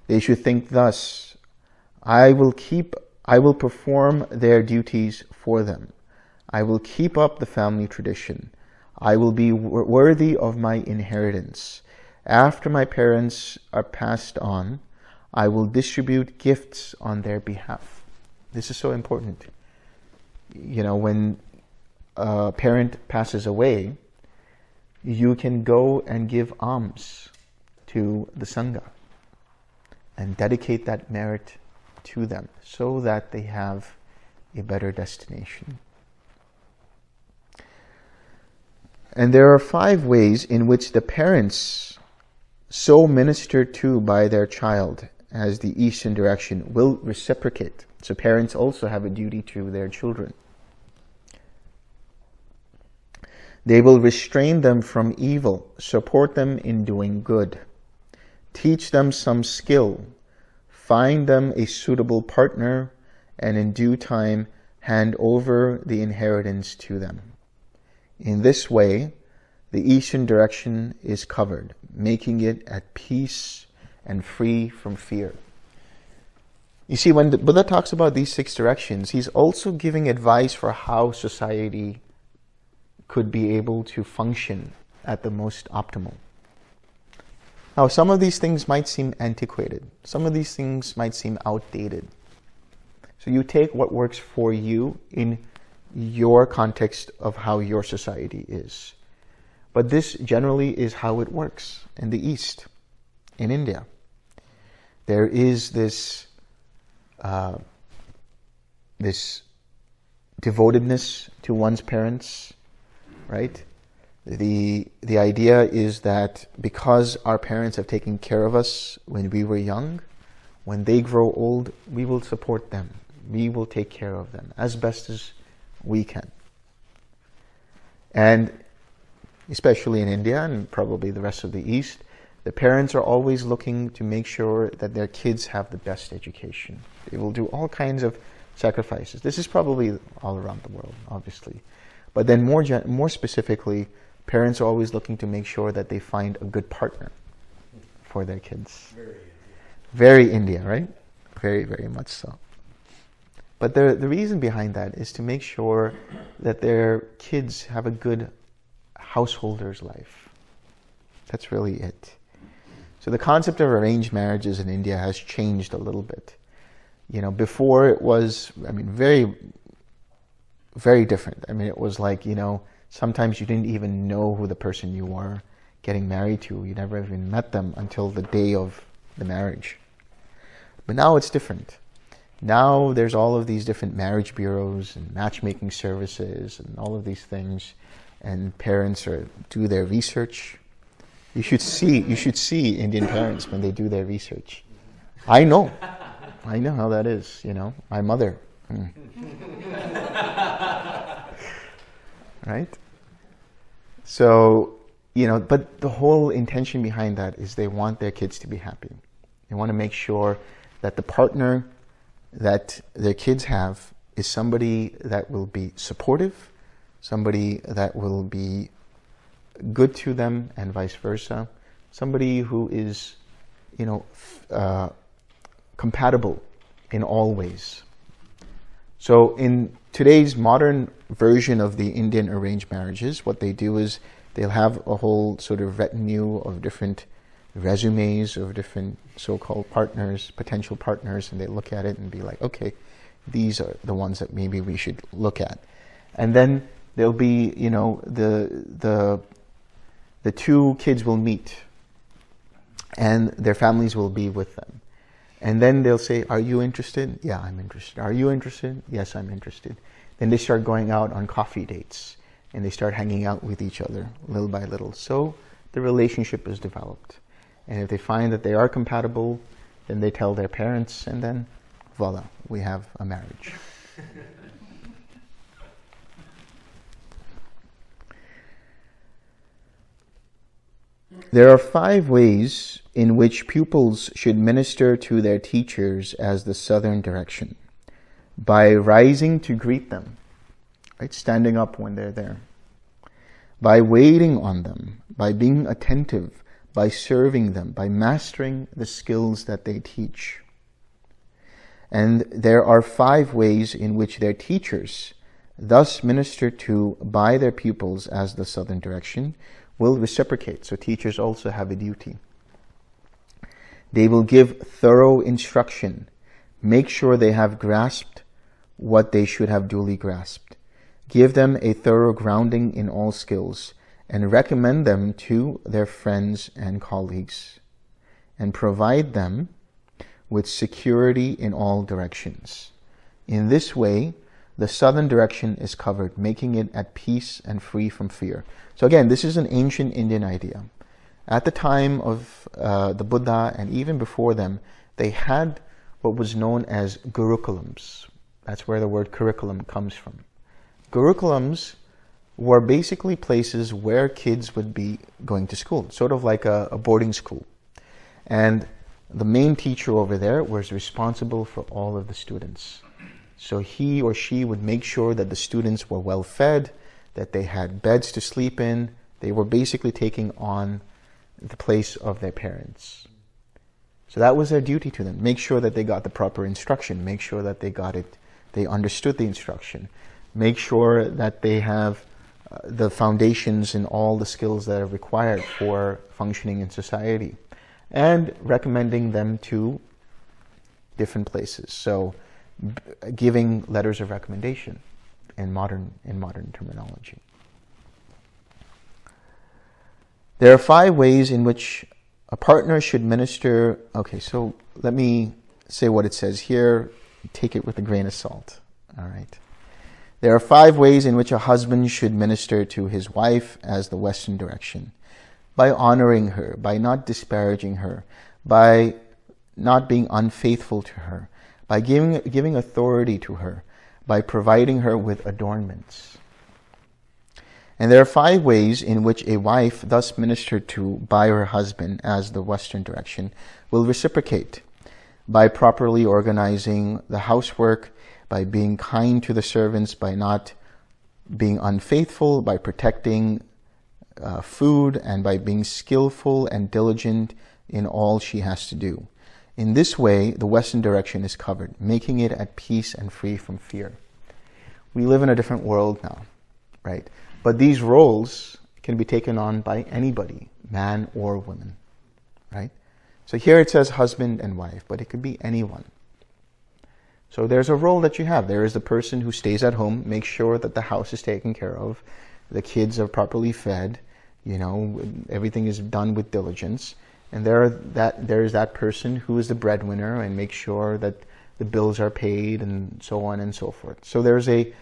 They should think thus, I will perform their duties for them. I will keep up the family tradition. I will be worthy of my inheritance. After my parents are passed on, I will distribute gifts on their behalf. This is so important. You know, when a parent passes away, you can go and give alms to the Sangha and dedicate that merit to them so that they have a better destination. And there are 5 ways in which the parents, so ministered to by their child as the eastern direction, will reciprocate. So parents also have a duty to their children. They will restrain them from evil, support them in doing good, teach them some skill, find them a suitable partner, and in due time hand over the inheritance to them. In this way, the eastern direction is covered, making it at peace and free from fear. You see, when the Buddha talks about these 6 directions, he's also giving advice for how society could be able to function at the most optimal. Now, some of these things might seem antiquated. Some of these things might seem outdated. So you take what works for you in your context of how your society is. But this generally is how it works in the East, in India. There is this devotedness to one's parents, right? The idea is that because our parents have taken care of us when we were young, when they grow old, we will support them. We will take care of them as best as we can. And especially in India and probably the rest of the East, the parents are always looking to make sure that their kids have the best education. They will do all kinds of sacrifices. This is probably all around the world, obviously. But then more specifically, parents are always looking to make sure that they find a good partner for their kids. Very India, right? Very, very much so. But the reason behind that is to make sure that their kids have a good householder's life. That's really it. So the concept of arranged marriages in India has changed a little bit. You know, before it was, very, very different. It was like, sometimes you didn't even know who the person you were getting married to. You never even met them until the day of the marriage. But now it's different. Now there's all of these different marriage bureaus and matchmaking services and all of these things, and parents do their research. You should see Indian parents when they do their research. I know how that is. My mother. Right? So, but the whole intention behind that is they want their kids to be happy. They want to make sure that the partner that their kids have is somebody that will be supportive, somebody that will be good to them, and vice versa. Somebody who is, compatible in all ways. So in today's modern version of the Indian arranged marriages, what they do is they'll have a whole sort of retinue of different resumes of different so-called partners, potential partners, and they look at it and be like, okay, these are the ones that maybe we should look at. And then there'll be, the two kids will meet and their families will be with them. And then they'll say, are you interested? Yeah, I'm interested. Are you interested? Yes, I'm interested. Then they start going out on coffee dates and they start hanging out with each other little by little. So the relationship is developed. And if they find that they are compatible, then they tell their parents, and then voila, we have a marriage. There are 5 ways in which pupils should minister to their teachers as the southern direction. By rising to greet them, right? Standing up when they're there. By waiting on them, by being attentive, by serving them, by mastering the skills that they teach. And there are 5 ways in which their teachers, thus ministered to by their pupils as the southern direction, will reciprocate. So teachers also have a duty. They will give thorough instruction, make sure they have grasped what they should have duly grasped, give them a thorough grounding in all skills, and recommend them to their friends and colleagues, and provide them with security in all directions. In this way, the southern direction is covered, making it at peace and free from fear. So again, this is an ancient Indian idea. At the time of the Buddha and even before them, they had what was known as gurukulams. That's where the word curriculum comes from. Gurukulams were basically places where kids would be going to school, sort of like a boarding school. And the main teacher over there was responsible for all of the students. So he or she would make sure that the students were well fed, that they had beds to sleep in. They were basically taking on the place of their parents. So that was their duty to them. Make sure that they got the proper instruction. Make sure that they understood the instruction. Make sure that they have the foundations and all the skills that are required for functioning in society, and recommending them to different places. So giving letters of recommendation in modern terminology. There are 5 ways in which a partner should minister. Okay, so let me say what it says here. Take it with a grain of salt. All right. There are 5 ways in which a husband should minister to his wife as the western direction. By honoring her, by not disparaging her, by not being unfaithful to her, by giving authority to her, by providing her with adornments. And there are 5 ways in which a wife thus ministered to by her husband as the western direction will reciprocate. By properly organizing the housework, by being kind to the servants, by not being unfaithful, by protecting food, and by being skillful and diligent in all she has to do. In this way, the western direction is covered, making it at peace and free from fear. We live in a different world now, right? But these roles can be taken on by anybody, man or woman, right? So here it says husband and wife, but it could be anyone. So there's a role that you have. There is the person who stays at home, makes sure that the house is taken care of, the kids are properly fed, everything is done with diligence. And there is that person who is the breadwinner and makes sure that the bills are paid and so on and so forth. So there's a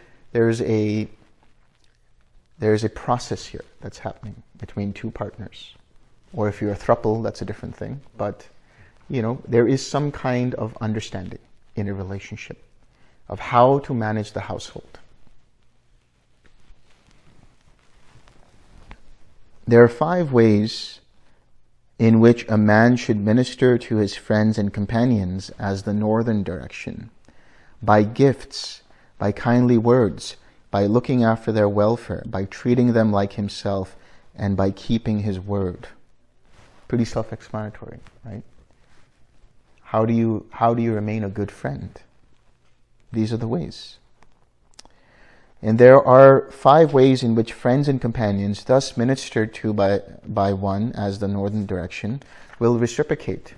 process here that's happening between 2 partners. Or if you're a throuple, that's a different thing. But, there is some kind of understanding in a relationship of how to manage the household. There are 5 ways in which a man should minister to his friends and companions as the northern direction, by gifts, by kindly words, by looking after their welfare, by treating them like himself, and by keeping his word. Pretty self-explanatory, right? How do you remain a good friend? These are the ways. And there are 5 ways in which friends and companions, thus ministered to by one as the northern direction, will reciprocate.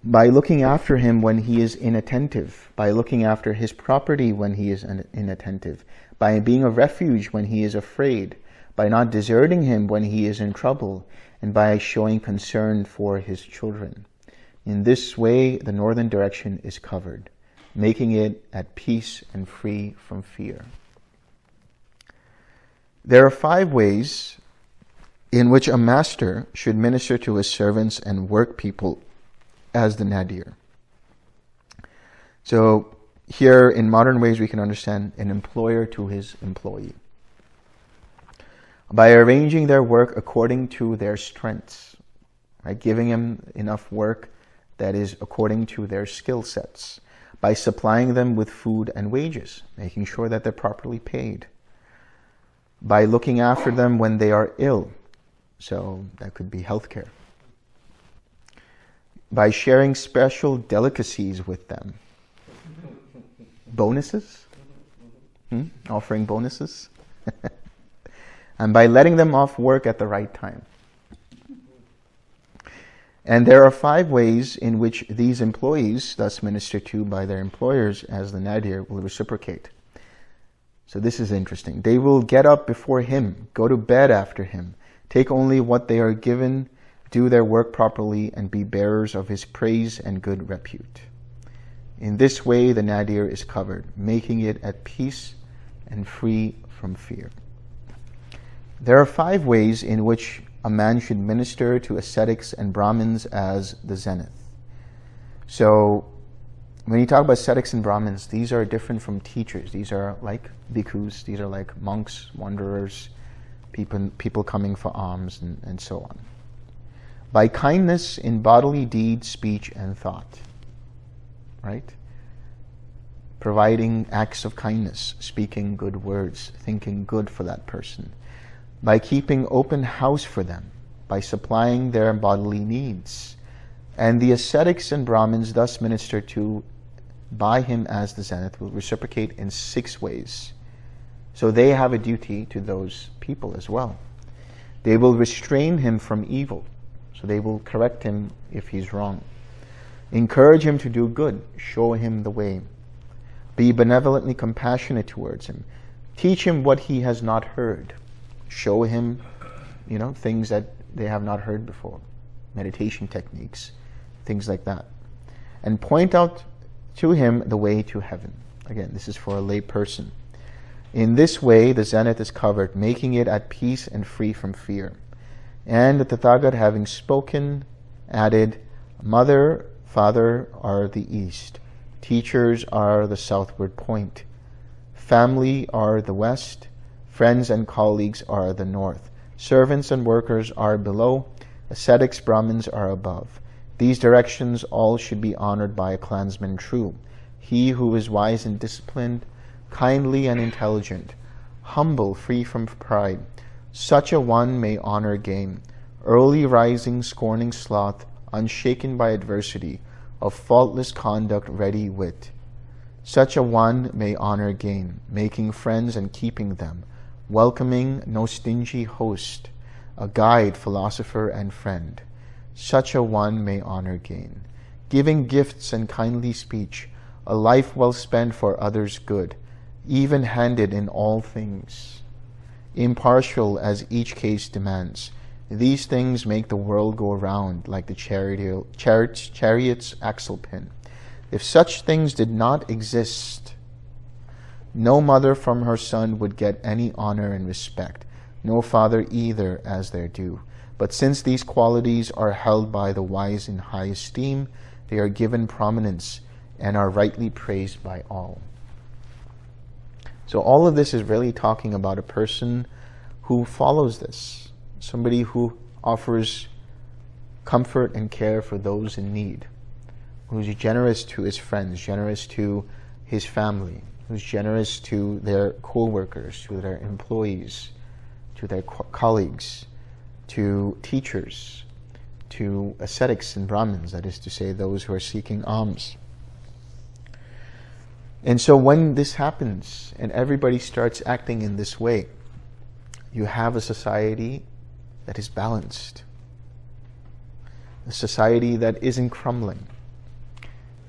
By looking after him when he is inattentive, by looking after his property when he is inattentive, by being a refuge when he is afraid, by not deserting him when he is in trouble, and by showing concern for his children. In this way, the northern direction is covered, making it at peace and free from fear. There are 5 ways in which a master should minister to his servants and work people as the nadir. So here in modern ways we can understand an employer to his employee. By arranging their work according to their strengths, right? Giving them enough work that is according to their skill sets. By supplying them with food and wages, making sure that they're properly paid. By looking after them when they are ill, so that could be healthcare. By sharing special delicacies with them. Bonuses? Offering bonuses? And by letting them off work at the right time. And there are 5 ways in which these employees, thus ministered to by their employers as the nadir, will reciprocate. So this is interesting. They will get up before him, go to bed after him, take only what they are given, do their work properly, and be bearers of his praise and good repute. In this way, the nadir is covered, making it at peace and free from fear. There are 5 ways in which a man should minister to ascetics and Brahmins as the zenith. So, when you talk about ascetics and Brahmins, these are different from teachers. These are like bhikkhus, these are like monks, wanderers, people coming for alms, and so on. By kindness in bodily deed, speech, and thought. Right? Providing acts of kindness, speaking good words, thinking good for that person. By keeping open house for them, by supplying their bodily needs. And the ascetics and Brahmins thus ministered to by him as the zenith will reciprocate in 6 ways. So they have a duty to those people as well. They will restrain him from evil. So they will correct him if he's wrong. Encourage him to do good. Show him the way. Be benevolently compassionate towards him. Teach him what he has not heard. Show him, things that they have not heard before. Meditation techniques, things like that. And point out to him the way to heaven. Again, this is for a lay person. In this way, the zenith is covered, making it at peace and free from fear. And the Tathagat, having spoken, added, Mother, Father are the east. Teachers are the southward point. Family are the west. Friends and colleagues are the north. Servants and workers are below. Ascetics, Brahmins are above. These directions all should be honored by a clansman true. He who is wise and disciplined, kindly and intelligent, humble, free from pride, such a one may honor gain. Early rising, scorning sloth, unshaken by adversity, of faultless conduct, ready wit. Such a one may honor gain, making friends and keeping them, welcoming no stingy host, a guide, philosopher, and friend. Such a one may honor gain, giving gifts and kindly speech, a life well spent for others' good, even-handed in all things, impartial as each case demands. These things make the world go round like the chariot's axle pin. If such things did not exist, no mother from her son would get any honor and respect, no father either as their due. But since these qualities are held by the wise in high esteem, they are given prominence and are rightly praised by all. So all of this is really talking about a person who follows this, somebody who offers comfort and care for those in need, who's generous to his friends, generous to his family, who's generous to their co-workers, to their employees, to their colleagues, to teachers, to ascetics and Brahmins, that is to say, those who are seeking alms. And so when this happens and everybody starts acting in this way, you have a society that is balanced, a society that isn't crumbling,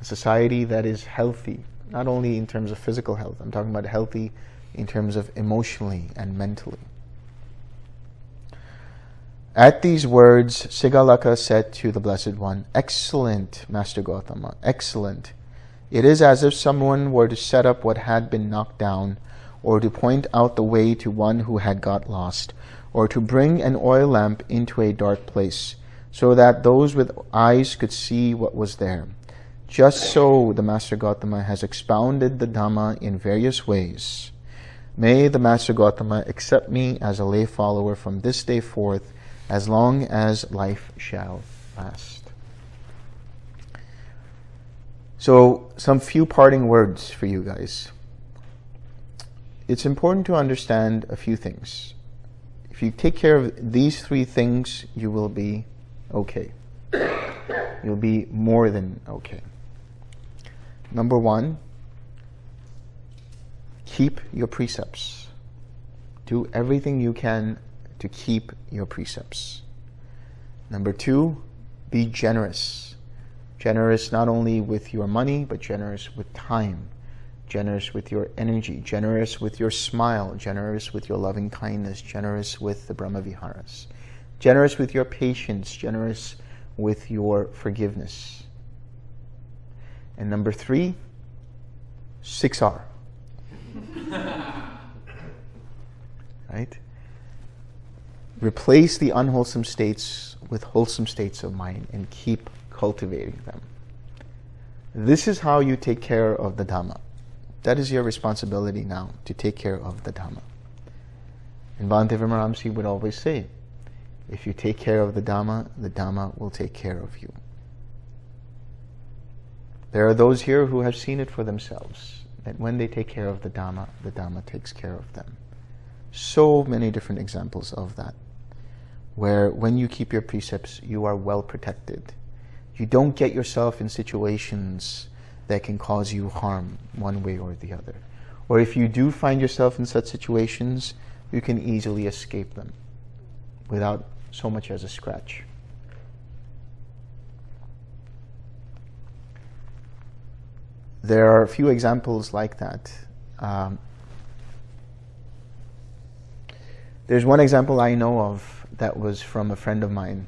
a society that is healthy, not only in terms of physical health, I'm talking about healthy in terms of emotionally and mentally. At these words, Sigalovada said to the Blessed One, "Excellent, Master Gautama, excellent. It is as if someone were to set up what had been knocked down, or to point out the way to one who had got lost, or to bring an oil lamp into a dark place, so that those with eyes could see what was there. Just so the Master Gautama has expounded the Dhamma in various ways. May the Master Gautama accept me as a lay follower from this day forth, as long as life shall last." So, some few parting words for you guys. It's important to understand a few things. If you take care of these three things, you will be okay. You'll be more than okay. Number one, keep your precepts. Do everything you can to keep your precepts. Number two, be generous. Generous not only with your money, but generous with time, generous with your energy, generous with your smile, generous with your loving kindness, generous with the Brahmaviharas, generous with your patience, generous with your forgiveness. And number three, 6R. Right? Replace the unwholesome states with wholesome states of mind and keep cultivating them. This is how you take care of the Dhamma. That is your responsibility now, to take care of the Dhamma. And Bhante Vimaramsi would always say, if you take care of the Dhamma will take care of you. There are those here who have seen it for themselves, that when they take care of the Dhamma takes care of them. So many different examples of that, where when you keep your precepts, you are well protected. You don't get yourself in situations that can cause you harm one way or the other. Or if you do find yourself in such situations, you can easily escape them without so much as a scratch. There are a few examples like that. There's one example I know of that was from a friend of mine.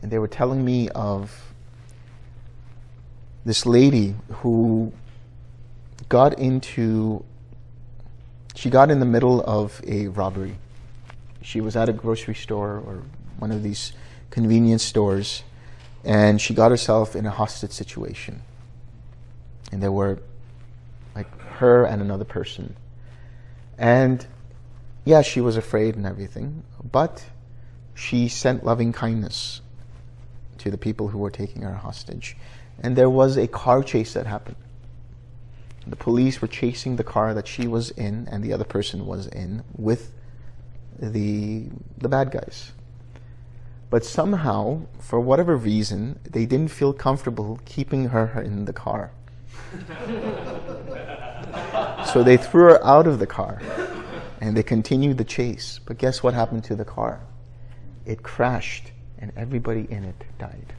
And they were telling me of this lady who got in the middle of a robbery. She was at a grocery store or one of these convenience stores, and she got herself in a hostage situation. And there were like her and another person. And yeah, she was afraid and everything, but she sent loving kindness to the people who were taking her hostage. And there was a car chase that happened. The police were chasing the car that she was in and the other person was in with the bad guys. But somehow, for whatever reason, they didn't feel comfortable keeping her in the car. So they threw her out of the car and they continued the chase. But guess what happened to the car? It crashed and everybody in it died.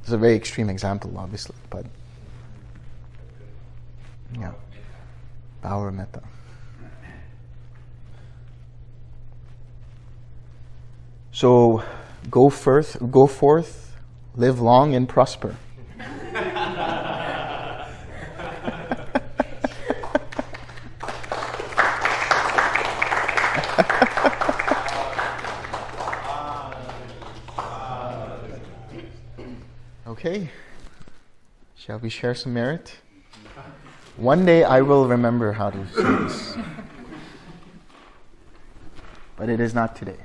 It's a very extreme example, obviously, but yeah. Power Metta. So go forth, live long and prosper. Okay, shall we share some merit? One day I will remember how to say this, but it is not today.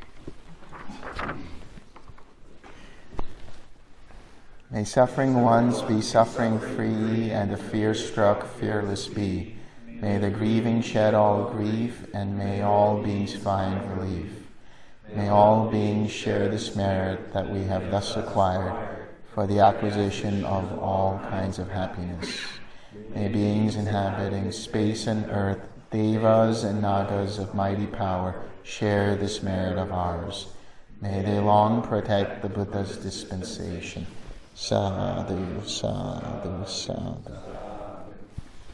May suffering ones be suffering free, and the fear-struck fearless be. May the grieving shed all grief, and may all beings find relief. May all beings share this merit that we have thus acquired for the acquisition of all kinds of happiness. May beings inhabiting space and earth, devas and nagas of mighty power, share this merit of ours. May they long protect the Buddha's dispensation. Sadhu, sadhu, sadhu.